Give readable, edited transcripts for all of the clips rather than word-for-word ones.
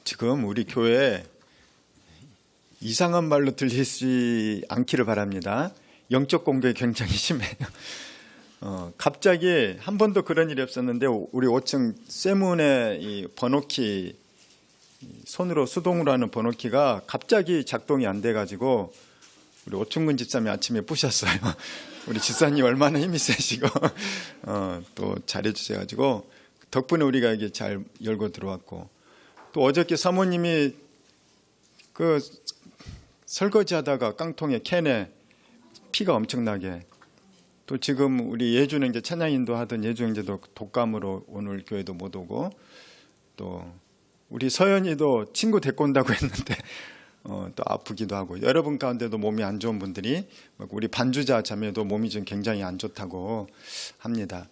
지금 우리 교회에 이상한 말로 들리지 않기를 바랍니다. 영적 공격이 굉장히 심해요. 갑자기 한 번도 그런 일이 없었는데 우리 5층 쇠문의 이 번호키, 손으로 수동으로 하는 번호키가 갑자기 작동이 안 돼가지고 우리 오충근 집사님이 아침에 부셨어요. 우리 집사님 얼마나 힘이 세시고 또 잘해주셔가지고 덕분에 우리가 이게 잘 열고 들어왔고, 또 어저께 사모님이 그 설거지하다가 깡통에 캔에 피가 엄청나게, 또 지금 우리 예주는 이제 찬양인도 하던 예주 형제도 독감으로 오늘 교회도 못 오고, 또 우리 서연이도 친구 데리고 온다고 했는데 또 아프기도 하고, 여러분 가운데도 몸이 안 좋은 분들이, 우리 반주자 자매도 몸이 좀 굉장히 안 좋다고 합니다.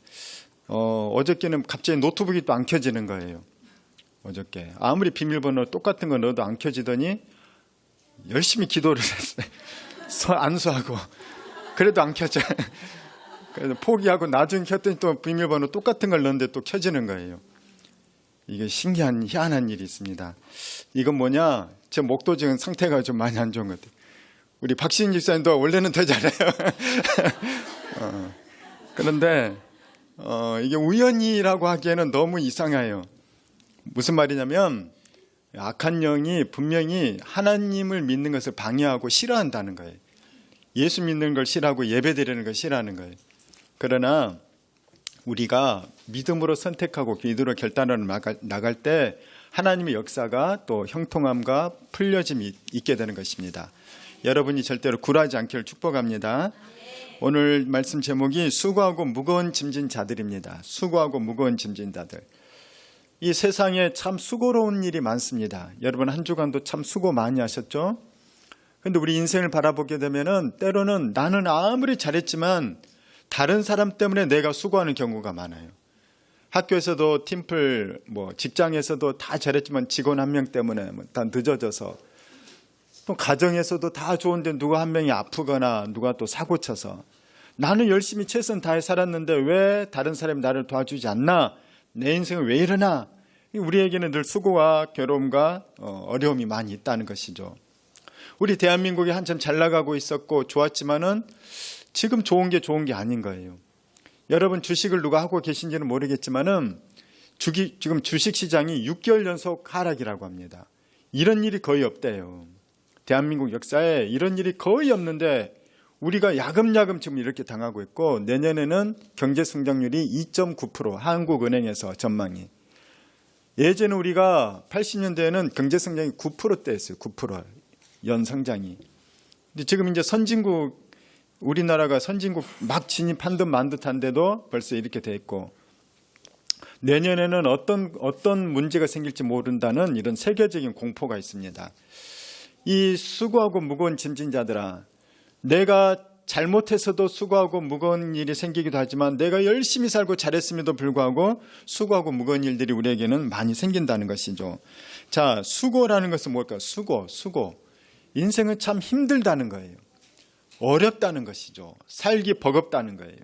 어저께는 갑자기 노트북이 또 안 켜지는 거예요. 어저께 아무리 비밀번호 똑같은 거 넣어도 안 켜지더니 열심히 기도를 했어요. 안수하고 그래도 안 켜져요. 그래서 포기하고 나중에 켰더니 또 비밀번호 똑같은 걸 넣었는데 또 켜지는 거예요. 이게 신기한 희한한 일이 있습니다. 이건 뭐냐, 제 목도 지금 상태가 좀 많이 안 좋은 것 같아요. 우리 박시인 집사님도 원래는 더 잘해요. 그런데 이게 우연이라고 하기에는 너무 이상해요. 무슨 말이냐면, 악한 영이 분명히 하나님을 믿는 것을 방해하고 싫어한다는 거예요. 예수 믿는 걸 싫어하고 예배드리는 걸 싫어하는 거예요. 그러나 우리가 믿음으로 선택하고 믿음으로 결단하러 나갈 때 하나님의 역사가 또 형통함과 풀려짐이 있게 되는 것입니다. 여러분이 절대로 굴하지 않기를 축복합니다. 오늘 말씀 제목이 수고하고 무거운 짐진 자들입니다. 수고하고 무거운 짐진 자들. 이 세상에 참 수고로운 일이 많습니다. 여러분 한 주간도 참 수고 많이 하셨죠? 그런데 우리 인생을 바라보게 되면은 때로는 나는 아무리 잘했지만 다른 사람 때문에 내가 수고하는 경우가 많아요. 학교에서도 팀플, 직장에서도 다 잘했지만 직원 한 명 때문에 다 늦어져서, 또 가정에서도 다 좋은데 누가 한 명이 아프거나 누가 또 사고 쳐서, 나는 열심히 최선 다해 살았는데 왜 다른 사람이 나를 도와주지 않나? 내 인생은 왜 이러나? 우리에게는 늘 수고와 괴로움과 어려움이 많이 있다는 것이죠. 우리 대한민국이 한참 잘 나가고 있었고 좋았지만은 지금 좋은 게 아닌 거예요. 여러분 주식을 누가 하고 계신지는 모르겠지만은 지금 주식시장이 6개월 연속 하락이라고 합니다. 이런 일이 거의 없대요. 대한민국 역사에 이런 일이 거의 없는데 우리가 야금야금 지금 이렇게 당하고 있고, 내년에는 경제 성장률이 2.9%, 한국은행에서 전망이. 예전에 우리가 80년대에는 경제 성장이 9%대였어요. 9% 연성장이. 근데 지금 이제 선진국, 우리나라가 선진국 막 진입한 듯 만 듯한데도 벌써 이렇게 돼 있고, 내년에는 어떤 문제가 생길지 모른다는 이런 세계적인 공포가 있습니다. 이 수고하고 무거운 짐진 자들아, 내가 잘못해서도 수고하고 무거운 일이 생기기도 하지만 내가 열심히 살고 잘했음에도 불구하고 수고하고 무거운 일들이 우리에게는 많이 생긴다는 것이죠. 자, 수고라는 것은 뭘까요? 수고. 인생은 참 힘들다는 거예요. 어렵다는 것이죠. 살기 버겁다는 거예요.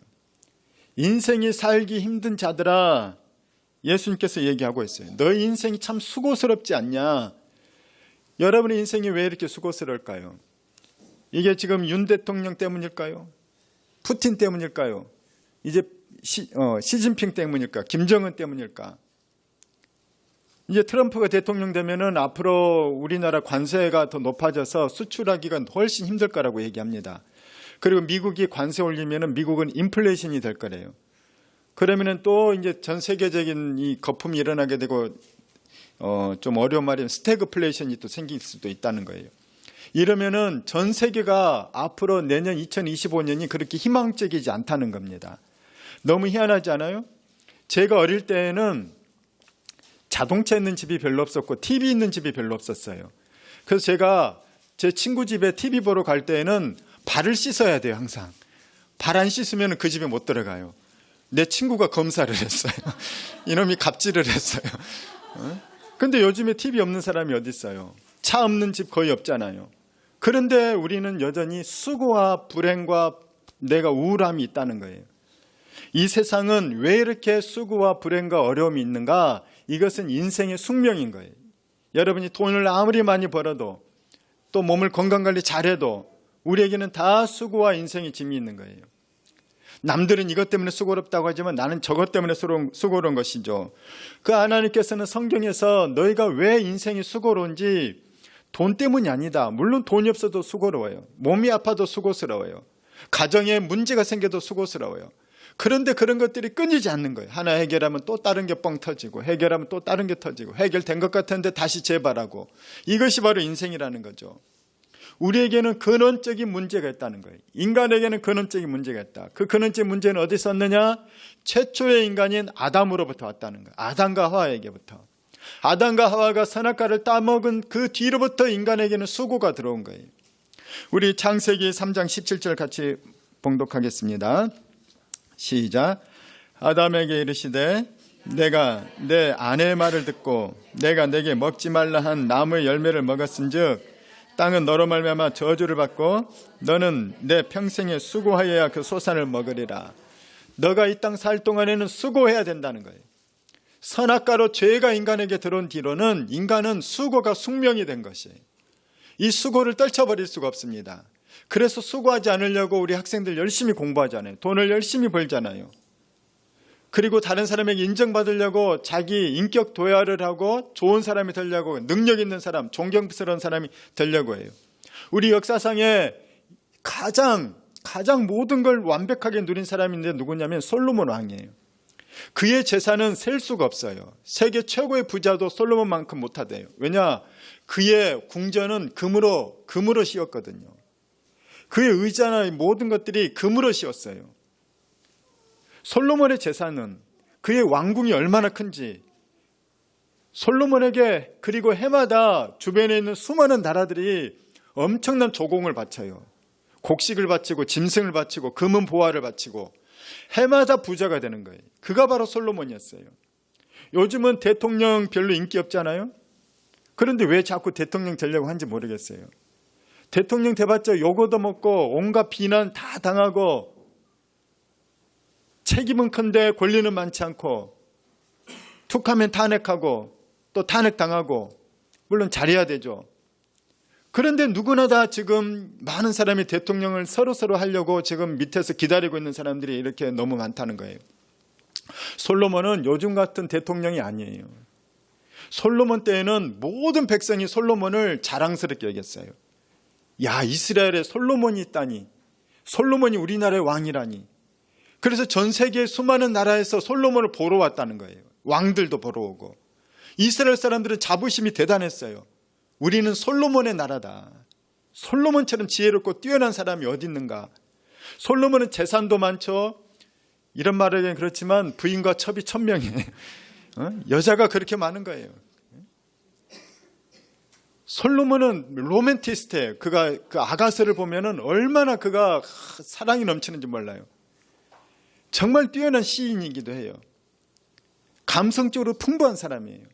인생이 살기 힘든 자들아, 예수님께서 얘기하고 있어요. 너희 인생이 참 수고스럽지 않냐? 여러분의 인생이 왜 이렇게 수고스러울까요? 이게 지금 윤 대통령 때문일까요? 푸틴 때문일까요? 이제 시진핑 때문일까? 김정은 때문일까? 이제 트럼프가 대통령 되면은 앞으로 우리나라 관세가 더 높아져서 수출하기가 훨씬 힘들 거라고 얘기합니다. 그리고 미국이 관세 올리면은 미국은 인플레이션이 될 거래요. 그러면은 또 이제 전 세계적인 이 거품이 일어나게 되고 좀 어려운 말이면 스태그플레이션이 또 생길 수도 있다는 거예요. 이러면은 전 세계가 앞으로 내년 2025년이 그렇게 희망적이지 않다는 겁니다. 너무 희한하지 않아요? 제가 어릴 때에는 자동차 있는 집이 별로 없었고 TV 있는 집이 별로 없었어요. 그래서 제가 제 친구 집에 TV 보러 갈 때에는 발을 씻어야 돼요. 항상 발 안 씻으면 그 집에 못 들어가요. 내 친구가 검사를 했어요. 이놈이 갑질을 했어요. 근데 요즘에 TV 없는 사람이 어디 있어요? 차 없는 집 거의 없잖아요. 그런데 우리는 여전히 수고와 불행과 내가 우울함이 있다는 거예요. 이 세상은 왜 이렇게 수고와 불행과 어려움이 있는가? 이것은 인생의 숙명인 거예요. 여러분이 돈을 아무리 많이 벌어도 또 몸을 건강관리 잘해도 우리에게는 다 수고와 인생의 짐이 있는 거예요. 남들은 이것 때문에 수고롭다고 하지만 나는 저것 때문에 수고로운 것이죠. 그 하나님께서는 성경에서 너희가 왜 인생이 수고로운지 돈 때문이 아니다. 물론 돈이 없어도 수고로워요. 몸이 아파도 수고스러워요. 가정에 문제가 생겨도 수고스러워요. 그런데 그런 것들이 끊이지 않는 거예요. 하나 해결하면 또 다른 게 뻥 터지고, 해결하면 또 다른 게 터지고, 해결된 것 같은데 다시 재발하고, 이것이 바로 인생이라는 거죠. 우리에게는 근원적인 문제가 있다는 거예요. 인간에게는 근원적인 문제가 있다. 그 근원적인 문제는 어디서 왔느냐? 최초의 인간인 아담으로부터 왔다는 거예요. 아담과 하와에게부터. 아담과 하와가 선악과를 따먹은 그 뒤로부터 인간에게는 수고가 들어온 거예요. 우리 창세기 3장 17절 같이 봉독하겠습니다. 시작. 아담에게 이르시되 내가 내 아내의 말을 듣고 내가 내게 먹지 말라 한 나무의 열매를 먹었은즉 땅은 너로 말미암아 저주를 받고 너는 내 평생에 수고하여야 그 소산을 먹으리라. 너가 이 땅 살 동안에는 수고해야 된다는 거예요. 선악과로 죄가 인간에게 들어온 뒤로는 인간은 수고가 숙명이 된 것이에요. 이 수고를 떨쳐버릴 수가 없습니다. 그래서 수고하지 않으려고 우리 학생들 열심히 공부하잖아요. 돈을 열심히 벌잖아요. 그리고 다른 사람에게 인정받으려고 자기 인격 도야를 하고 좋은 사람이 되려고, 능력 있는 사람, 존경스러운 사람이 되려고 해요. 우리 역사상에 가장 모든 걸 완벽하게 누린 사람인데 누구냐면 솔로몬 왕이에요. 그의 재산은 셀 수가 없어요. 세계 최고의 부자도 솔로몬만큼 못하대요. 왜냐? 그의 궁전은 금으로 씌웠거든요. 그의 의자나 모든 것들이 금으로 씌웠어요. 솔로몬의 재산은, 그의 왕궁이 얼마나 큰지, 솔로몬에게 그리고 해마다 주변에 있는 수많은 나라들이 엄청난 조공을 바쳐요. 곡식을 바치고 짐승을 바치고 금은 보화를 바치고 해마다 부자가 되는 거예요. 그가 바로 솔로몬이었어요. 요즘은 대통령 별로 인기 없잖아요. 그런데 왜 자꾸 대통령 되려고 하는지 모르겠어요. 대통령 돼봤자 욕 얻어먹고 온갖 비난 다 당하고 책임은 큰데 권리는 많지 않고 툭하면 탄핵하고 또 탄핵당하고, 물론 잘해야 되죠. 그런데 누구나 다 지금 많은 사람이 대통령을 서로 하려고 지금 밑에서 기다리고 있는 사람들이 이렇게 너무 많다는 거예요. 솔로몬은 요즘 같은 대통령이 아니에요. 솔로몬 때에는 모든 백성이 솔로몬을 자랑스럽게 여겼어요. 야, 이스라엘에 솔로몬이 있다니, 솔로몬이 우리나라의 왕이라니. 그래서 전 세계 수많은 나라에서 솔로몬을 보러 왔다는 거예요. 왕들도 보러 오고. 이스라엘 사람들은 자부심이 대단했어요. 우리는 솔로몬의 나라다. 솔로몬처럼 지혜롭고 뛰어난 사람이 어디 있는가. 솔로몬은 재산도 많죠. 이런 말을 하기엔 그렇지만 부인과 첩이 1000명이에요. 여자가 그렇게 많은 거예요. 솔로몬은 로맨티스트예요. 그가 그 아가서를 보면은 얼마나 그가 사랑이 넘치는지 몰라요. 정말 뛰어난 시인이기도 해요. 감성적으로 풍부한 사람이에요.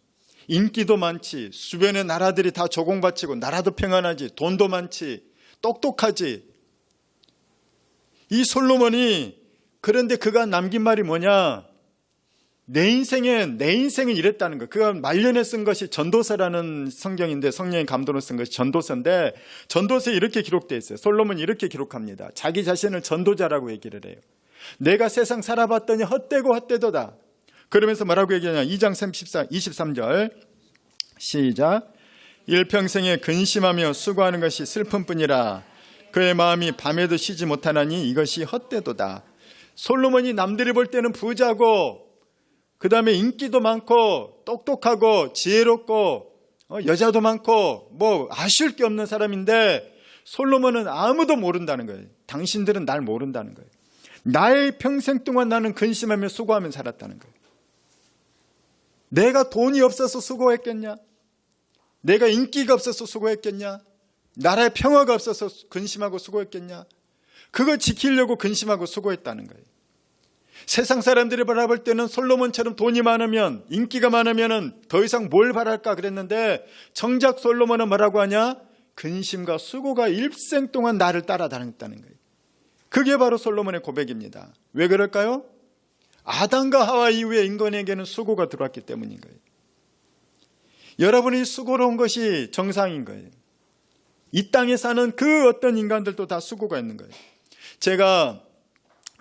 인기도 많지, 주변의 나라들이 다 조공바치고, 나라도 평안하지, 돈도 많지, 똑똑하지. 이 솔로몬이, 그런데 그가 남긴 말이 뭐냐? 내 인생은 이랬다는 거. 그가 말년에 쓴 것이 전도서라는 성경인데, 성령의 감동으로 쓴 것이 전도서인데, 전도서에 이렇게 기록되어 있어요. 솔로몬이 이렇게 기록합니다. 자기 자신을 전도자라고 얘기를 해요. 내가 세상 살아봤더니 헛되고 헛되도다. 그러면서 뭐라고 얘기하냐? 2장 23절 시작. 일평생에 근심하며 수고하는 것이 슬픔뿐이라 그의 마음이 밤에도 쉬지 못하나니 이것이 헛되도다. 솔로몬이 남들이 볼 때는 부자고, 그 다음에 인기도 많고 똑똑하고 지혜롭고 여자도 많고 뭐 아쉬울 게 없는 사람인데, 솔로몬은 아무도 모른다는 거예요. 당신들은 날 모른다는 거예요. 나의 평생 동안 나는 근심하며 수고하며 살았다는 거예요. 내가 돈이 없어서 수고했겠냐? 내가 인기가 없어서 수고했겠냐? 나라의 평화가 없어서 근심하고 수고했겠냐? 그거 지키려고 근심하고 수고했다는 거예요. 세상 사람들이 바라볼 때는 솔로몬처럼 돈이 많으면, 인기가 많으면 더 이상 뭘 바랄까 그랬는데, 정작 솔로몬은 뭐라고 하냐? 근심과 수고가 일생 동안 나를 따라다녔다는 거예요. 그게 바로 솔로몬의 고백입니다. 왜 그럴까요? 아담과 하와 이후에 인간에게는 수고가 들어왔기 때문인 거예요. 여러분이 수고로운 것이 정상인 거예요. 이 땅에 사는 그 어떤 인간들도 다 수고가 있는 거예요. 제가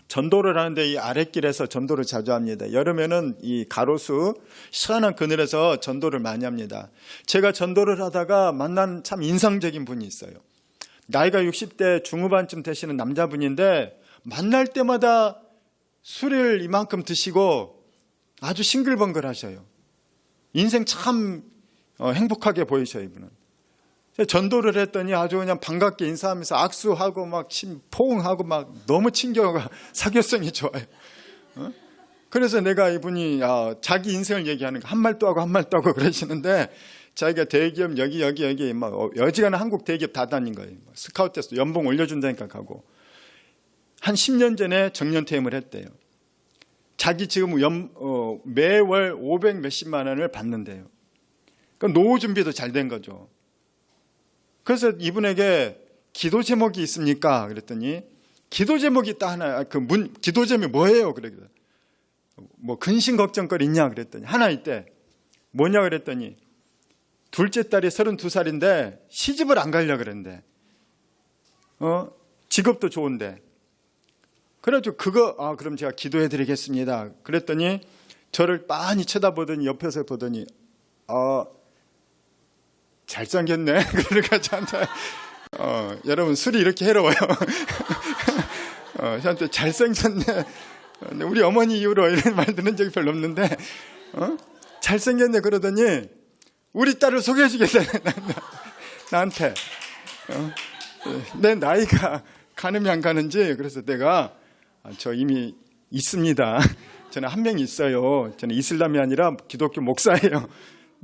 전도를 하는데 이 아랫길에서 전도를 자주 합니다. 여름에는 이 가로수 시원한 그늘에서 전도를 많이 합니다. 제가 전도를 하다가 만난 참 인상적인 분이 있어요. 나이가 60대 중후반쯤 되시는 남자분인데 만날 때마다 술을 이만큼 드시고 아주 싱글벙글 하셔요. 인생 참 행복하게 보이셔요, 이분은. 전도를 했더니 아주 그냥 반갑게 인사하면서 악수하고 막 포옹하고 막 너무 친교가 사교성이 좋아요. 그래서 내가 이분이 자기 인생을 얘기하는 거 한 말도 하고 한 말도 하고 그러시는데 자기가 대기업 여기 막 여지간한 한국 대기업 다 다닌 거예요. 스카우트에서 연봉 올려준다니까 가고 한 10년 전에 정년퇴임을 했대요. 자기 지금 매월 500 몇십만 원을 받는데요. 그러니까 노후 준비도 잘 된 거죠. 그래서 이분에게 기도 제목이 있습니까? 그랬더니 기도 제목이 딱 하나. 기도 제목이 뭐예요? 그래. 뭐 근심 걱정거리 있냐? 그랬더니 하나 있대. 뭐냐? 그랬더니 둘째 딸이 32살인데 시집을 안 가려고 그랬는데 직업도 좋은데 그래가지고 그럼 제가 기도해 드리겠습니다. 그랬더니 저를 빤히 쳐다보더니 옆에서 보더니 잘생겼네. 그러니까 저한테 여러분 술이 이렇게 해로워요. 저한테 잘생겼네. 우리 어머니 이후로 이런 말 들은 적이 별로 없는데 잘생겼네 그러더니 우리 딸을 소개해 주겠다네. 나한테 내 나이가 가늠이 안 가는지. 그래서 내가 저 이미 있습니다. 저는 한 명 있어요. 저는 이슬람이 아니라 기독교 목사예요.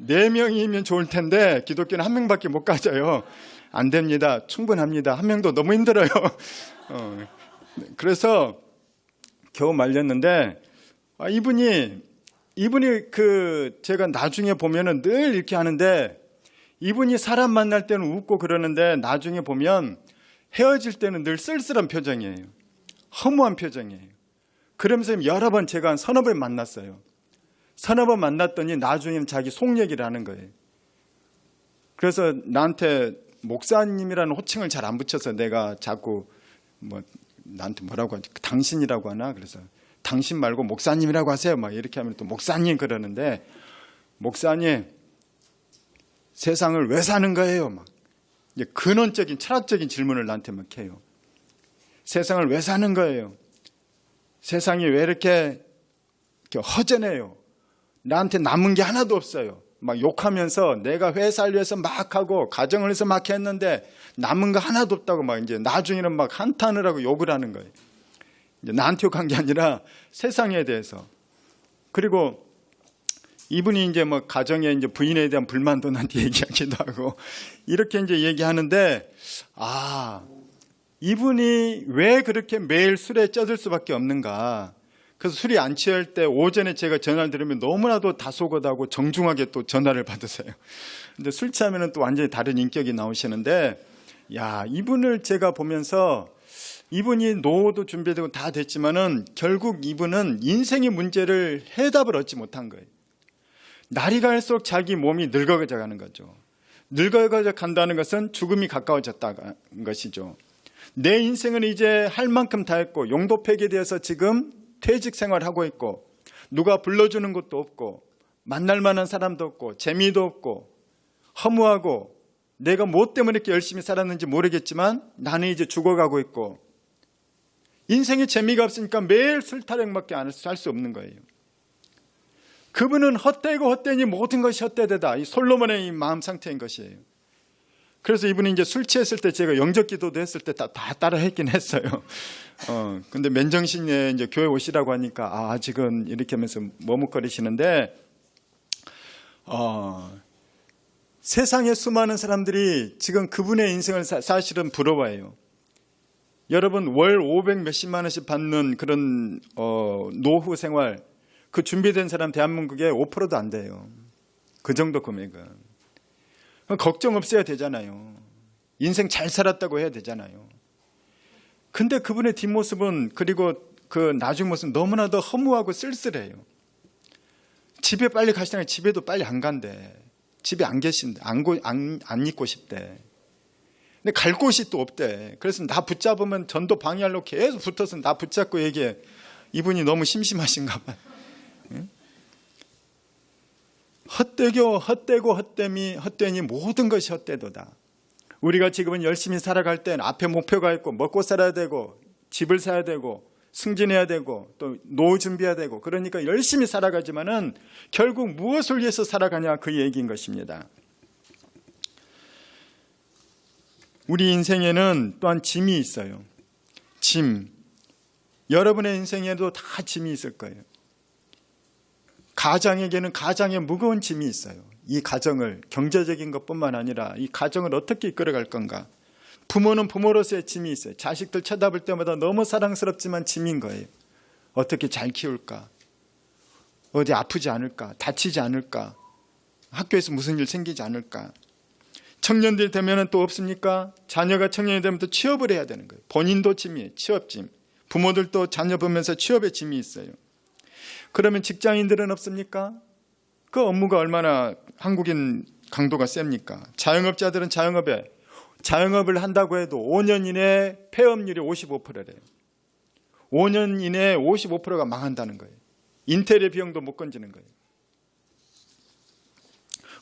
4명이면 좋을 텐데 기독교는 한 명밖에 못 가져요. 안 됩니다. 충분합니다. 한 명도 너무 힘들어요. 그래서 겨우 말렸는데 이분이 제가 나중에 보면은 늘 이렇게 하는데 이분이 사람 만날 때는 웃고 그러는데 나중에 보면 헤어질 때는 늘 쓸쓸한 표정이에요. 허무한 표정이에요. 그러면서 여러 번 제가 한 서너 번 만났어요. 서너 번 만났더니 나중에는 자기 속 얘기를 하는 거예요. 그래서 나한테 목사님이라는 호칭을 잘 안 붙여서 내가 자꾸 나한테 뭐라고 하지? 당신이라고 하나? 그래서 당신 말고 목사님이라고 하세요. 막 이렇게 하면 또 목사님 그러는데 목사님 세상을 왜 사는 거예요? 막 이제 근원적인 철학적인 질문을 나한테 막 해요. 세상을 왜 사는 거예요? 세상이 왜 이렇게 허전해요? 나한테 남은 게 하나도 없어요. 막 욕하면서 내가 회사를 위해서 막 하고 가정을 위해서 막 했는데 남은 거 하나도 없다고 막 이제 나중에는 막 한탄을 하고 욕을 하는 거예요. 이제 나한테 욕한 게 아니라 세상에 대해서. 그리고 이분이 이제 뭐 가정에 이제 부인에 대한 불만도 나한테 얘기하기도 하고 이렇게 이제 얘기하는데 이분이 왜 그렇게 매일 술에 쪄들 수밖에 없는가. 그래서 술이 안 취할 때 오전에 제가 전화를 들으면 너무나도 다소곳하고 정중하게 또 전화를 받으세요. 근데 술 취하면 또 완전히 다른 인격이 나오시는데 이분을 제가 보면서 이분이 노후도 준비되고 다 됐지만은 결국 이분은 인생의 문제를 해답을 얻지 못한 거예요. 날이 갈수록 자기 몸이 늙어져 가는 거죠. 늙어져 간다는 것은 죽음이 가까워졌다는 것이죠. 내 인생은 이제 할 만큼 다 했고 용도 폐기되어서 지금 퇴직 생활하고 있고 누가 불러주는 것도 없고 만날 만한 사람도 없고 재미도 없고 허무하고 내가 뭐 때문에 이렇게 열심히 살았는지 모르겠지만 나는 이제 죽어가고 있고 인생에 재미가 없으니까 매일 술 타령밖에 할 수 없는 거예요. 그분은 헛되고 헛되니 모든 것이 헛되되다. 이 솔로몬의 이 마음 상태인 것이에요. 그래서 이분이 이제 술 취했을 때 제가 영적 기도도 했을 때 다 따라 했긴 했어요. 근데 맨정신에 이제 교회 오시라고 하니까 아직은 이렇게 하면서 머뭇거리시는데, 세상에 수많은 사람들이 지금 그분의 인생을 사실은 부러워해요. 여러분 월 500 몇십만 원씩 받는 그런 노후 생활, 그 준비된 사람 대한민국에 5%도 안 돼요. 그 정도 금액은. 걱정 없어야 되잖아요. 인생 잘 살았다고 해야 되잖아요. 근데 그분의 뒷모습은, 그리고 그 나중 모습은 너무나도 허무하고 쓸쓸해요. 집에 빨리 가시잖아요. 집에도 빨리 안 간대. 집에 안 계신대. 안 있고 싶대. 근데 갈 곳이 또 없대. 그래서 나 붙잡으면 전도 방해하려고 계속 붙어서 나 붙잡고 얘기해. 이분이 너무 심심하신가 봐요. 헛되고 헛되니 모든 것이 헛되도다. 우리가 지금은 열심히 살아갈 땐 앞에 목표가 있고 먹고 살아야 되고 집을 사야 되고 승진해야 되고 또 노후 준비해야 되고 그러니까 열심히 살아가지만은 결국 무엇을 위해서 살아가냐 그 얘기인 것입니다. 우리 인생에는 또한 짐이 있어요. 짐. 여러분의 인생에도 다 짐이 있을 거예요. 가장에게는 가장의 무거운 짐이 있어요. 이 가정을 경제적인 것뿐만 아니라 이 가정을 어떻게 이끌어갈 건가. 부모는 부모로서의 짐이 있어요. 자식들 쳐다볼 때마다 너무 사랑스럽지만 짐인 거예요. 어떻게 잘 키울까? 어디 아프지 않을까? 다치지 않을까? 학교에서 무슨 일 생기지 않을까? 청년들이 되면 또 없습니까? 자녀가 청년이 되면 또 취업을 해야 되는 거예요. 본인도 짐이에요. 취업짐. 부모들도 자녀 보면서 취업의 짐이 있어요. 그러면 직장인들은 없습니까? 그 업무가 얼마나 한국인 강도가 셉니까? 자영업자들은 자영업을 한다고 해도 5년 이내에 폐업률이 55%래요. 5년 이내에 55%가 망한다는 거예요. 인테리어 비용도 못 건지는 거예요.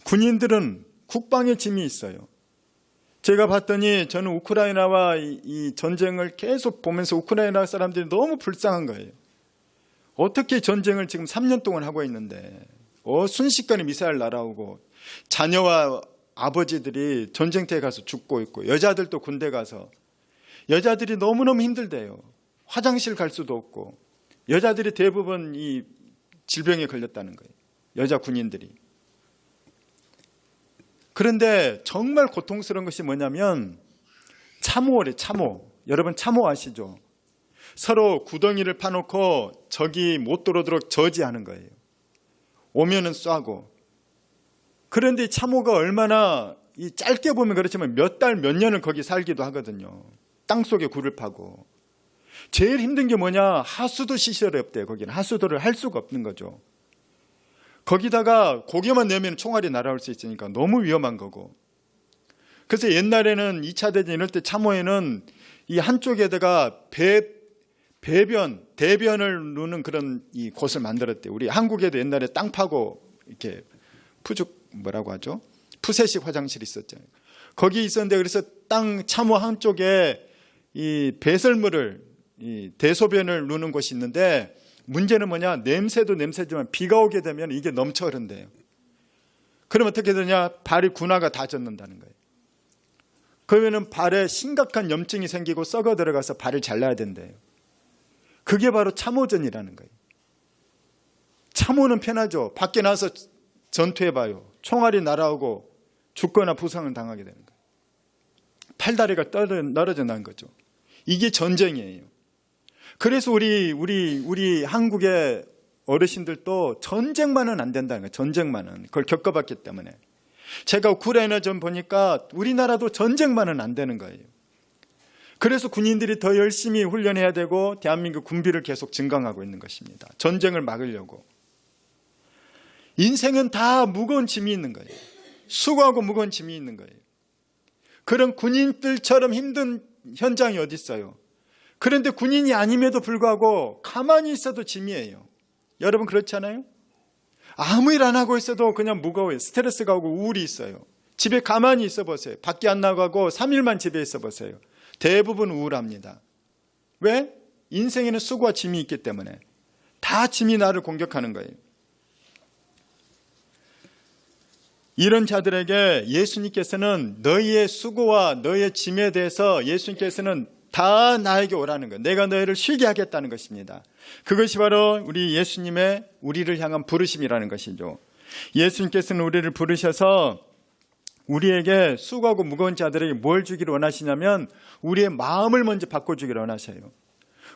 군인들은 국방의 짐이 있어요. 제가 봤더니 저는 우크라이나와 이 전쟁을 계속 보면서 우크라이나 사람들이 너무 불쌍한 거예요. 어떻게 전쟁을 지금 3년 동안 하고 있는데 순식간에 미사일 날아오고 자녀와 아버지들이 전쟁터에 가서 죽고 있고 여자들도 군대 가서 여자들이 너무너무 힘들대요. 화장실 갈 수도 없고 여자들이 대부분 이 질병에 걸렸다는 거예요. 여자 군인들이. 그런데 정말 고통스러운 것이 뭐냐면 참호래, 참호. 여러분 참호 아시죠? 서로 구덩이를 파놓고 적이 못 들어오도록 저지하는 거예요. 오면은 쏴고. 그런데 참호가 얼마나 이 짧게 보면 그렇지만 몇 달, 몇 년을 거기 살기도 하거든요. 땅속에 굴을 파고. 제일 힘든 게 뭐냐? 하수도 시설이 없대요. 거기는 하수도를 할 수가 없는 거죠. 거기다가 고개만 내면 총알이 날아올 수 있으니까 너무 위험한 거고. 그래서 옛날에는 2차 대전 이럴 때 참호에는 이 한쪽에다가 대변을 누는 그런 이 곳을 만들었대요. 우리 한국에도 옛날에 땅 파고 이렇게 푸세식 화장실이 있었잖아요. 거기 있었는데 그래서 땅 참호 한쪽에 이 배설물을 이 대소변을 누는 곳이 있는데 문제는 뭐냐? 냄새도 냄새지만 비가 오게 되면 이게 넘쳐 흐른대요. 그럼 어떻게 되냐? 발이 군화가 다 젖는다는 거예요. 그러면은 발에 심각한 염증이 생기고 썩어 들어가서 발을 잘라야 된대요. 그게 바로 참호전이라는 거예요. 참호는 편하죠. 밖에 나서 전투해봐요. 총알이 날아오고 죽거나 부상을 당하게 되는 거예요. 팔다리가 떨어져 나는 거죠. 이게 전쟁이에요. 그래서 우리 한국의 어르신들도 전쟁만은 안 된다는 거예요. 전쟁만은. 그걸 겪어봤기 때문에. 제가 우크라이나 전 보니까 우리나라도 전쟁만은 안 되는 거예요. 그래서 군인들이 더 열심히 훈련해야 되고 대한민국 군비를 계속 증강하고 있는 것입니다. 전쟁을 막으려고. 인생은 다 무거운 짐이 있는 거예요. 수고하고 무거운 짐이 있는 거예요. 그런 군인들처럼 힘든 현장이 어디 있어요? 그런데 군인이 아님에도 불구하고 가만히 있어도 짐이에요. 여러분 그렇지 않아요? 아무 일 안 하고 있어도 그냥 무거워요. 스트레스가 오고 우울이 있어요. 집에 가만히 있어 보세요. 밖에 안 나가고 3일만 집에 있어 보세요. 대부분 우울합니다. 왜? 인생에는 수고와 짐이 있기 때문에. 다 짐이 나를 공격하는 거예요. 이런 자들에게 예수님께서는 너희의 수고와 너희의 짐에 대해서 예수님께서는 다 나에게 오라는 거예요. 내가 너희를 쉬게 하겠다는 것입니다. 그것이 바로 우리 예수님의 우리를 향한 부르심이라는 것이죠. 예수님께서는 우리를 부르셔서 우리에게 수고하고 무거운 자들에게 뭘 주기를 원하시냐면 우리의 마음을 먼저 바꿔주기를 원하셔요.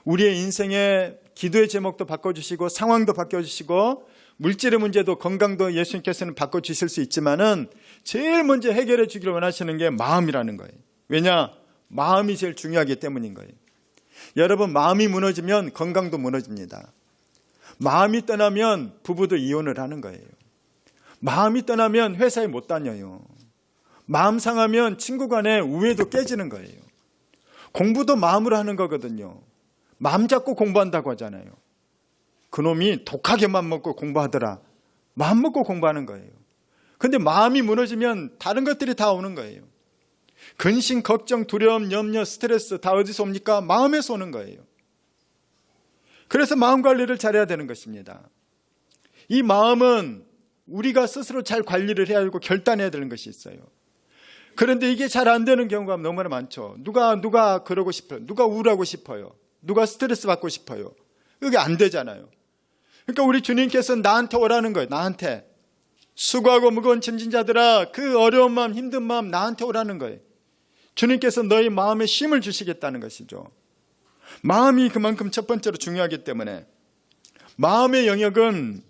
우리의 인생의 기도의 제목도 바꿔주시고 상황도 바꿔주시고 물질의 문제도 건강도 예수님께서는 바꿔주실 수 있지만은 제일 먼저 해결해 주기를 원하시는 게 마음이라는 거예요. 왜냐? 마음이 제일 중요하기 때문인 거예요. 여러분 마음이 무너지면 건강도 무너집니다. 마음이 떠나면 부부도 이혼을 하는 거예요. 마음이 떠나면 회사에 못 다녀요. 마음 상하면 친구 간의 우애도 깨지는 거예요. 공부도 마음으로 하는 거거든요. 마음 잡고 공부한다고 하잖아요. 그놈이 독하게 맘 먹고 공부하더라. 마음 먹고 공부하는 거예요. 근데 마음이 무너지면 다른 것들이 다 오는 거예요. 근심, 걱정, 두려움, 염려, 스트레스 다 어디서 옵니까? 마음에서 오는 거예요. 그래서 마음 관리를 잘해야 되는 것입니다. 이 마음은 우리가 스스로 잘 관리를 해야 하고 결단해야 되는 것이 있어요. 그런데 이게 잘 안 되는 경우가 너무나 많죠. 누가 그러고 싶어요. 누가 우울하고 싶어요. 누가 스트레스 받고 싶어요. 그게 안 되잖아요. 그러니까 우리 주님께서는 나한테 오라는 거예요. 나한테. 수고하고 무거운 짐진 자들아, 그 어려운 마음, 힘든 마음 나한테 오라는 거예요. 주님께서 너희 마음에 쉼을 주시겠다는 것이죠. 마음이 그만큼 첫 번째로 중요하기 때문에 마음의 영역은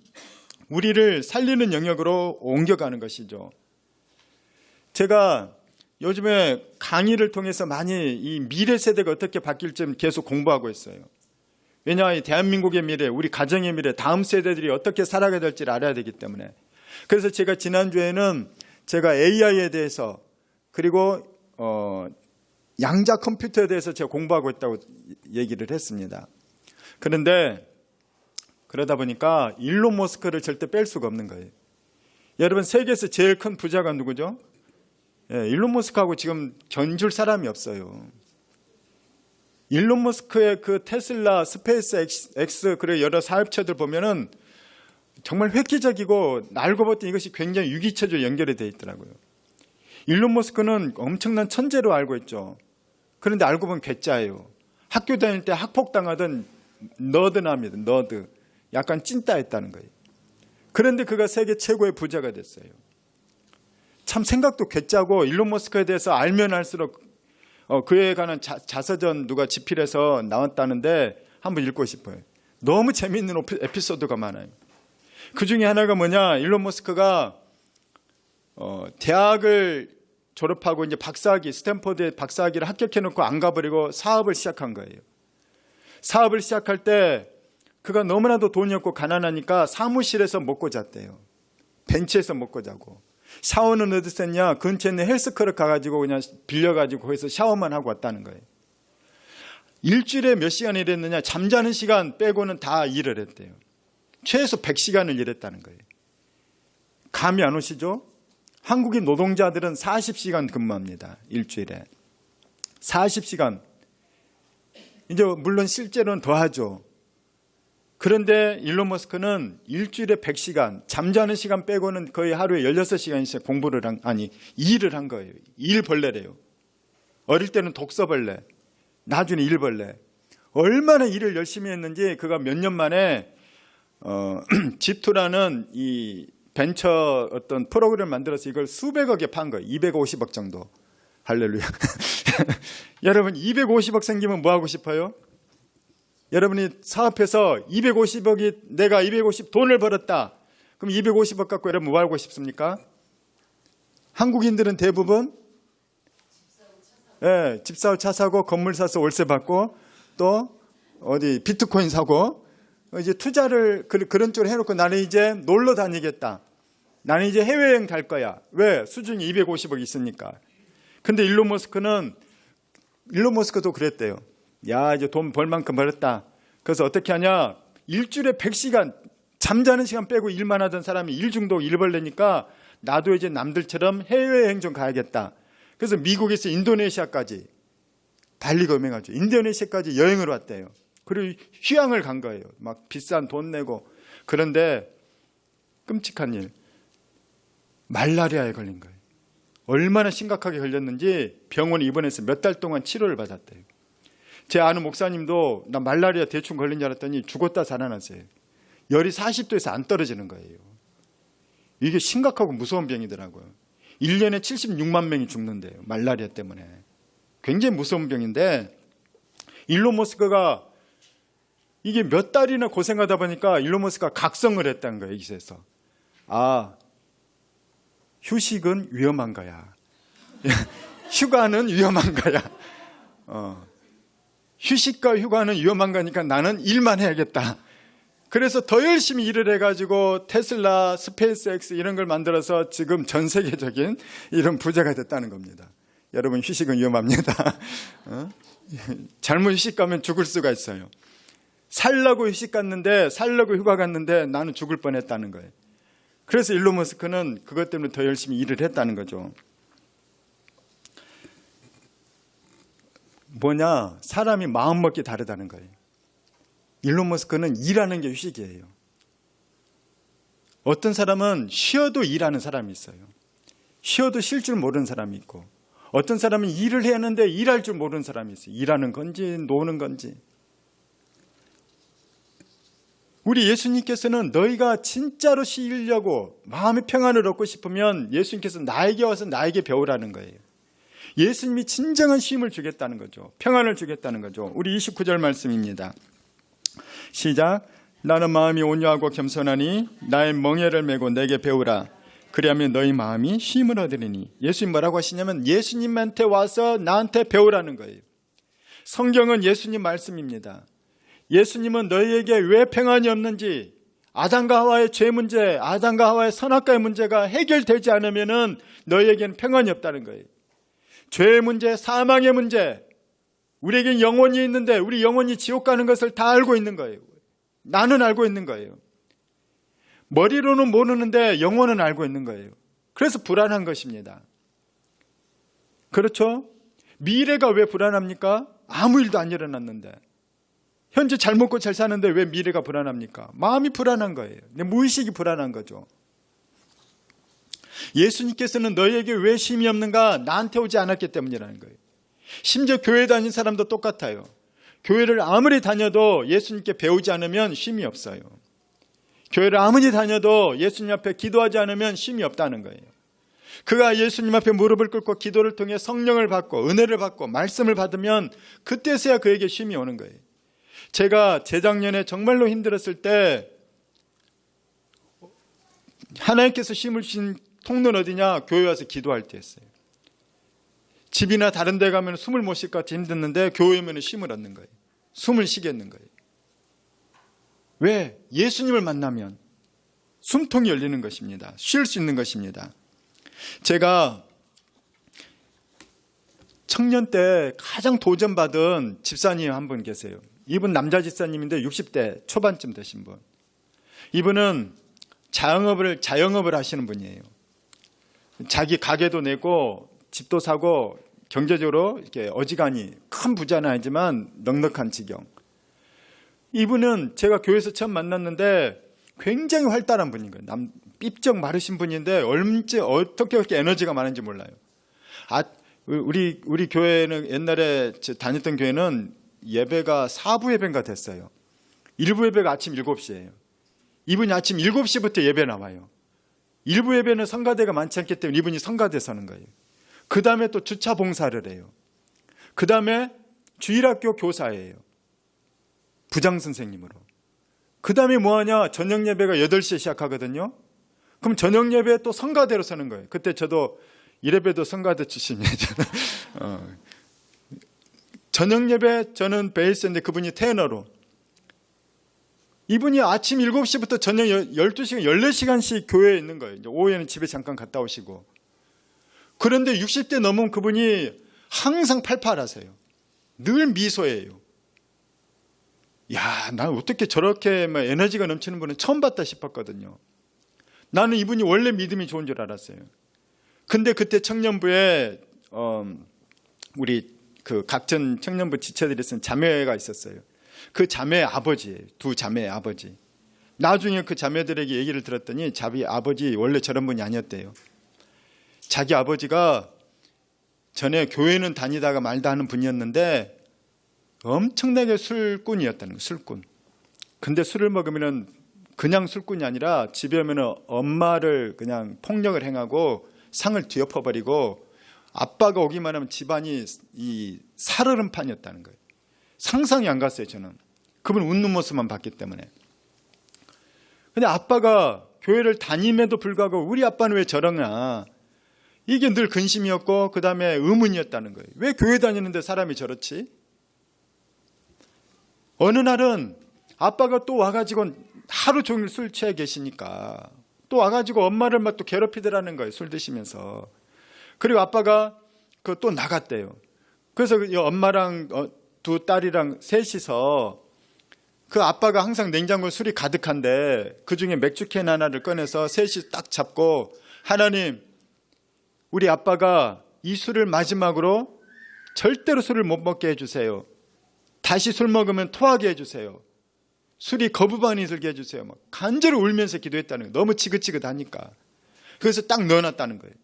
우리를 살리는 영역으로 옮겨가는 것이죠. 제가 요즘에 강의를 통해서 많이 이 미래 세대가 어떻게 바뀔지 계속 공부하고 있어요. 왜냐하면 대한민국의 미래, 우리 가정의 미래, 다음 세대들이 어떻게 살아가야 될지를 알아야 되기 때문에. 그래서 제가 지난주에는 제가 AI에 대해서 그리고 양자 컴퓨터에 대해서 제가 공부하고 있다고 얘기를 했습니다. 그런데 그러다 보니까 일론 머스크를 절대 뺄 수가 없는 거예요. 여러분, 세계에서 제일 큰 부자가 누구죠? 일론 머스크하고 지금 견줄 사람이 없어요. 일론 머스크의 그 테슬라, 스페이스 X 그리고 여러 사업체들 보면은 정말 획기적이고 알고 봤더니 이것이 굉장히 유기체적으로 연결이 되어 있더라고요. 일론 머스크는 엄청난 천재로 알고 있죠. 그런데 알고 보면 괴짜예요. 학교 다닐 때 학폭당하던 너드남이다. 너드. 약간 찐따였다는 거예요. 그런데 그가 세계 최고의 부자가 됐어요. 참 생각도 괴짜고 일론 머스크에 대해서 알면 알수록 그에 관한 자서전 누가 집필해서 나왔다는데 한번 읽고 싶어요. 너무 재미있는 에피소드가 많아요. 그 중에 하나가 뭐냐, 일론 머스크가 대학을 졸업하고 이제 박사학위, 스탠퍼드에 박사학위를 합격해놓고 안 가버리고 사업을 시작한 거예요. 사업을 시작할 때 그가 너무나도 돈이 없고 가난하니까 사무실에서 먹고 잤대요. 벤치에서 먹고 자고. 샤워는 어디서 했냐? 근처에 있는 헬스클럽 가가지고 그냥 빌려가지고 거기서 샤워만 하고 왔다는 거예요. 일주일에 몇 시간 일했느냐? 잠자는 시간 빼고는 다 일을 했대요. 최소 100시간을 일했다는 거예요. 감이 안 오시죠? 한국인 노동자들은 40시간 근무합니다. 일주일에. 40시간. 이제 물론 실제로는 더 하죠. 그런데 일론 머스크는 일주일에 100시간, 잠자는 시간 빼고는 거의 하루에 16시간씩 일을 한 거예요. 일벌레래요. 어릴 때는 독서벌레, 나중에 일벌레. 얼마나 일을 열심히 했는지 그가 몇 년 만에 G2라는 이 벤처 어떤 프로그램을 만들어서 이걸 수백억에 판 거예요. 250억 정도. 할렐루야. 여러분, 250억 생기면 뭐 하고 싶어요? 여러분이 사업해서 250억이 내가 250 돈을 벌었다. 그럼 250억 갖고 여러분 뭐 하고 싶습니까? 한국인들은 대부분 집 사고 차 사고 건물 사서 월세 받고 또 어디 비트코인 사고 이제 투자를 그런 쪽으로 해놓고 나는 이제 놀러 다니겠다. 나는 이제 해외여행 갈 거야. 왜? 수준이 250억 있으니까. 근데 일론 머스크도 그랬대요. 야, 이제 돈 벌 만큼 벌었다. 그래서 어떻게 하냐? 일주일에 100시간 잠자는 시간 빼고 일만 하던 사람이 일중독 일벌레니까 나도 이제 남들처럼 해외여행 좀 가야겠다. 그래서 미국에서 인도네시아까지 달리고 유명하죠. 인도네시아까지 여행을 왔대요. 그리고 휴양을 간 거예요. 막 비싼 돈 내고. 그런데 끔찍한 일. 말라리아에 걸린 거예요. 얼마나 심각하게 걸렸는지 병원에 입원해서 몇 달 동안 치료를 받았대요. 제 아는 목사님도 나 말라리아 대충 걸린 줄 알았더니 죽었다 살아났어요. 열이 40도에서 안 떨어지는 거예요. 이게 심각하고 무서운 병이더라고요. 1년에 76만 명이 죽는데요. 말라리아 때문에. 굉장히 무서운 병인데 일론 머스크가 이게 몇 달이나 고생하다 보니까 일론 머스크가 각성을 했다는 거예요. 여기서. 휴식은 위험한 거야. 휴가는 위험한 거야. 휴식과 휴가는 위험한 거니까 나는 일만 해야겠다. 그래서 더 열심히 일을 해가지고 테슬라, 스페이스X 이런 걸 만들어서 지금 전 세계적인 이런 부자가 됐다는 겁니다. 여러분, 휴식은 위험합니다. 잘못 휴식 가면 죽을 수가 있어요. 살려고 휴식 갔는데, 살려고 휴가 갔는데 나는 죽을 뻔했다는 거예요. 그래서 일론 머스크는 그것 때문에 더 열심히 일을 했다는 거죠. 뭐냐? 사람이 마음먹기 다르다는 거예요. 일론 머스크는 일하는 게 휴식이에요. 어떤 사람은 쉬어도 일하는 사람이 있어요. 쉬어도 쉴 줄 모르는 사람이 있고, 어떤 사람은 일을 해야 하는데 일할 줄 모르는 사람이 있어요. 일하는 건지 노는 건지. 우리 예수님께서는 너희가 진짜로 쉬려고 마음의 평안을 얻고 싶으면 예수님께서 나에게 와서 나에게 배우라는 거예요. 예수님이 진정한 쉼을 주겠다는 거죠. 평안을 주겠다는 거죠. 우리 29절 말씀입니다. 시작. 나는 마음이 온유하고 겸손하니 나의 멍에를 메고 내게 배우라. 그리하면 너희 마음이 쉼을 얻으리니. 예수님 뭐라고 하시냐면 예수님한테 와서 나한테 배우라는 거예요. 성경은 예수님 말씀입니다. 예수님은 너희에게 왜 평안이 없는지, 아담과 하와의 죄 문제, 아담과 하와의 선악과의 문제가 해결되지 않으면 너희에게는 평안이 없다는 거예요. 죄의 문제, 사망의 문제, 우리에겐 영혼이 있는데 우리 영혼이 지옥 가는 것을 다 알고 있는 거예요. 나는 알고 있는 거예요. 머리로는 모르는데 영혼은 알고 있는 거예요. 그래서 불안한 것입니다. 그렇죠? 미래가 왜 불안합니까? 아무 일도 안 일어났는데. 현재 잘 먹고 잘 사는데 왜 미래가 불안합니까? 마음이 불안한 거예요. 무의식이 불안한 거죠. 예수님께서는 너희에게 왜 쉼이 없는가? 나한테 오지 않았기 때문이라는 거예요. 심지어 교회 다닌 사람도 똑같아요. 교회를 아무리 다녀도 예수님께 배우지 않으면 쉼이 없어요. 교회를 아무리 다녀도 예수님 앞에 기도하지 않으면 쉼이 없다는 거예요. 그가 예수님 앞에 무릎을 꿇고 기도를 통해 성령을 받고 은혜를 받고 말씀을 받으면 그때서야 그에게 쉼이 오는 거예요. 제가 재작년에 정말로 힘들었을 때 하나님께서 쉼을 주신 통로는 어디냐? 교회 와서 기도할 때였어요. 집이나 다른 데 가면 숨을 못 쉴 것 같아 힘들는데 교회 오면 쉼을 얻는 거예요. 숨을 쉬겠는 거예요. 왜? 예수님을 만나면 숨통이 열리는 것입니다. 쉴 수 있는 것입니다. 제가 청년 때 가장 도전받은 집사님 한 분 계세요. 이분 남자 집사님인데 60대 초반쯤 되신 분. 이분은 자영업을 하시는 분이에요. 자기 가게도 내고 집도 사고 경제적으로 이렇게 어지간히 큰 부자는 아니지만 넉넉한 지경. 이분은 제가 교회에서 처음 만났는데 굉장히 활달한 분인 거예요. 삐쩍 마르신 분인데 어떻게 그렇게 에너지가 많은지 몰라요. 우리 교회는 옛날에 다녔던 교회는 예배가 4부 예배가 됐어요. 1부 예배가 아침 7시예요. 이분이 아침 7시부터 예배 나와요. 1부 예배는 성가대가 많지 않기 때문에 이분이 성가대 서는 거예요. 그 다음에 또 주차 봉사를 해요. 그 다음에 주일학교 교사예요. 부장 선생님으로. 그 다음에 뭐하냐? 저녁 예배가 8시에 시작하거든요. 그럼 저녁 예배에 또 성가대로 서는 거예요. 그때 저도 이래봬도 성가대 출신이에요. 저녁 예배 저는 베이스인데 그분이 테너로. 이분이 아침 7시부터 저녁 12시간, 14시간씩 교회에 있는 거예요. 이제 오후에는 집에 잠깐 갔다 오시고. 그런데 60대 넘은 그분이 항상 팔팔하세요. 늘 미소예요. 야, 난 어떻게 저렇게 에너지가 넘치는 분은 처음 봤다 싶었거든요. 나는 이분이 원래 믿음이 좋은 줄 알았어요. 근데 그때 청년부에 우리 그 각전 청년부 지체들이 쓴 자매가 있었어요. 그 자매의 아버지예요. 두 자매의 아버지. 나중에 그 자매들에게 얘기를 들었더니 자기 아버지 원래 저런 분이 아니었대요. 자기 아버지가 전에 교회는 다니다가 말다 하는 분이었는데 엄청나게 술꾼이었다는 거예요. 술꾼. 근데 술을 먹으면 그냥 술꾼이 아니라 집에 오면 엄마를 그냥 폭력을 행하고 상을 뒤엎어버리고 아빠가 오기만 하면 집안이 이 살얼음판이었다는 거예요. 상상이 안 갔어요. 저는 그분 웃는 모습만 봤기 때문에. 근데 아빠가 교회를 다님에도 불구하고 우리 아빠는 왜 저러냐, 이게 늘 근심이었고 그 다음에 의문이었다는 거예요. 왜 교회 다니는데 사람이 저렇지? 어느 날은 아빠가 또 와가지고 하루 종일 술 취해 계시니까 또 와가지고 엄마를 막 또 괴롭히더라는 거예요. 술 드시면서. 그리고 아빠가 그 또 나갔대요. 그래서 엄마랑 두 딸이랑 셋이서 그 아빠가 항상 냉장고에 술이 가득한데 그 중에 맥주캔 하나를 꺼내서 셋이 딱 잡고, 하나님, 우리 아빠가 이 술을 마지막으로 절대로 술을 못 먹게 해주세요. 다시 술 먹으면 토하게 해주세요. 술이 거부반이 들게 해주세요. 막 간절히 울면서 기도했다는 거예요. 너무 지긋지긋하니까. 그래서 딱 넣어놨다는 거예요.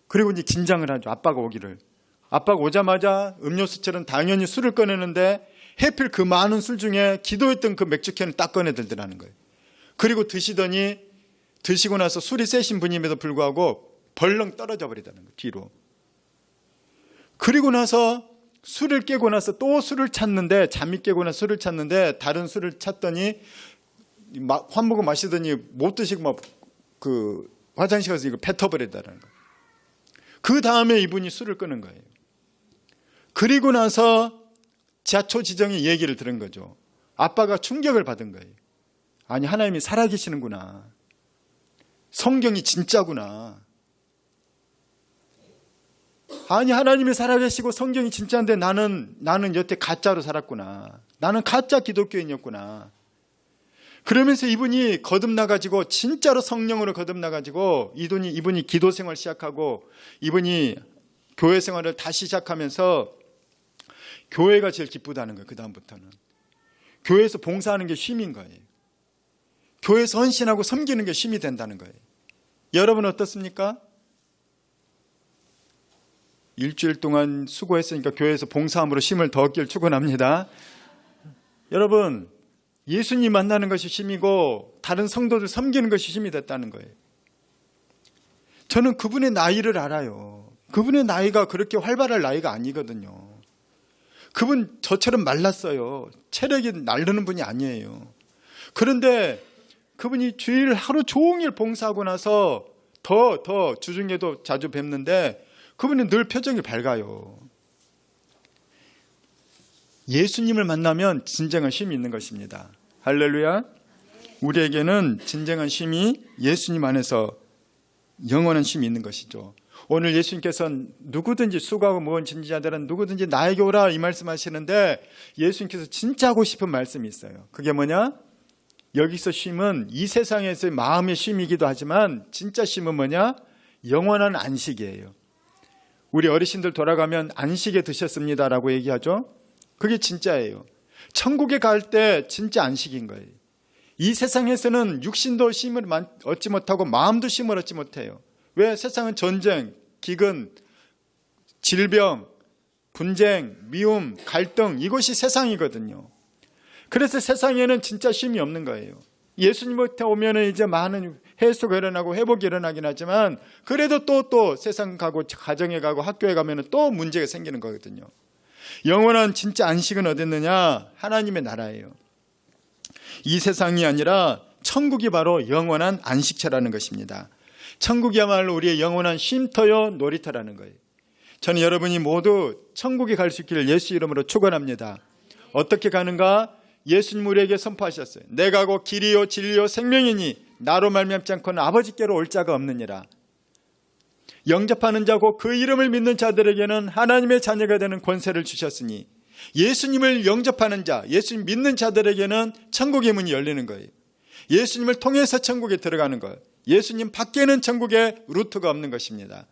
그리고 이제 긴장을 하죠. 아빠가 오기를. 아빠가 오자마자 음료수처럼 당연히 술을 꺼내는데 해필 그 많은 술 중에 기도했던 그 맥주캔을 딱 꺼내들더라는 거예요. 그리고 드시더니 드시고 나서 술이 세신 분임에도 불구하고 벌렁 떨어져 버리다는 거예요. 뒤로. 그리고 나서 술을 깨고 나서 또 술을 찾는데, 잠이 깨고 나서 술을 찾는데 다른 술을 찾더니 환 보고 마시더니 못 드시고 막 그 화장실 가서 이거 뱉어버리다는 거예요. 그 다음에 이분이 술을 끄는 거예요. 그리고 나서 자초지정의 얘기를 들은 거죠. 아빠가 충격을 받은 거예요. 아니, 하나님이 살아계시는구나. 성경이 진짜구나. 아니, 하나님이 살아계시고 성경이 진짜인데 나는 여태 가짜로 살았구나. 나는 가짜 기독교인이었구나. 그러면서 이분이 거듭나가지고, 진짜로 성령으로 거듭나가지고 이분이 기도 생활 시작하고 이분이 교회 생활을 다시 시작하면서 교회가 제일 기쁘다는 거예요. 그 다음부터는 교회에서 봉사하는 게 쉼인 거예요. 교회에서 헌신하고 섬기는 게 쉼이 된다는 거예요. 여러분 어떻습니까? 일주일 동안 수고했으니까 교회에서 봉사함으로 쉼을 더 얻길 축원합니다. 여러분, 예수님 만나는 것이 쉼이고 다른 성도들 섬기는 것이 쉼이 됐다는 거예요. 저는 그분의 나이를 알아요. 그분의 나이가 그렇게 활발할 나이가 아니거든요. 그분 저처럼 말랐어요. 체력이 날르는 분이 아니에요. 그런데 그분이 주일 하루 종일 봉사하고 나서 더 주중에도 자주 뵙는데 그분은 늘 표정이 밝아요. 예수님을 만나면 진정한 쉼이 있는 것입니다. 할렐루야. 우리에게는 진정한 쉼이 예수님 안에서 영원한 쉼이 있는 것이죠. 오늘 예수님께서는 누구든지 수고하고 무거운 짐진 자들은 누구든지 나에게 오라 이 말씀하시는데, 예수님께서 진짜 하고 싶은 말씀이 있어요. 그게 뭐냐? 여기서 쉼은 이 세상에서의 마음의 쉼이기도 하지만 진짜 쉼은 뭐냐? 영원한 안식이에요. 우리 어르신들 돌아가면 안식에 드셨습니다라고 얘기하죠. 그게 진짜예요. 천국에 갈 때 진짜 안식인 거예요. 이 세상에서는 육신도 쉼을 얻지 못하고 마음도 쉼을 얻지 못해요. 왜? 세상은 전쟁, 기근, 질병, 분쟁, 미움, 갈등, 이것이 세상이거든요. 그래서 세상에는 진짜 쉼이 없는 거예요. 예수님한테 오면은 이제 많은 해소가 일어나고 회복이 일어나긴 하지만 그래도 또 세상 가고 가정에 가고 학교에 가면은 또 문제가 생기는 거거든요. 영원한 진짜 안식은 어디 있느냐? 하나님의 나라예요. 이 세상이 아니라 천국이 바로 영원한 안식처라는 것입니다. 천국이야말로 우리의 영원한 쉼터요 놀이터라는 거예요. 저는 여러분이 모두 천국에 갈 수 있기를 예수 이름으로 축원합니다. 어떻게 가는가? 예수님 우리에게 선포하셨어요. 내가 곧 길이요 진리요 생명이니 나로 말미암지 않고는 아버지께로 올 자가 없느니라. 영접하는 자고 그 이름을 믿는 자들에게는 하나님의 자녀가 되는 권세를 주셨으니, 예수님을 영접하는 자, 예수님 믿는 자들에게는 천국의 문이 열리는 거예요. 예수님을 통해서 천국에 들어가는 것, 예수님 밖에는 천국에 루트가 없는 것입니다.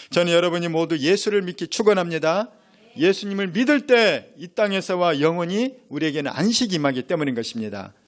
저는 여러분이 모두 예수를 믿기 축원합니다. 예수님을 믿을 때 이 땅에서와 영원히 우리에게는 안식이 임하기 때문인 것입니다.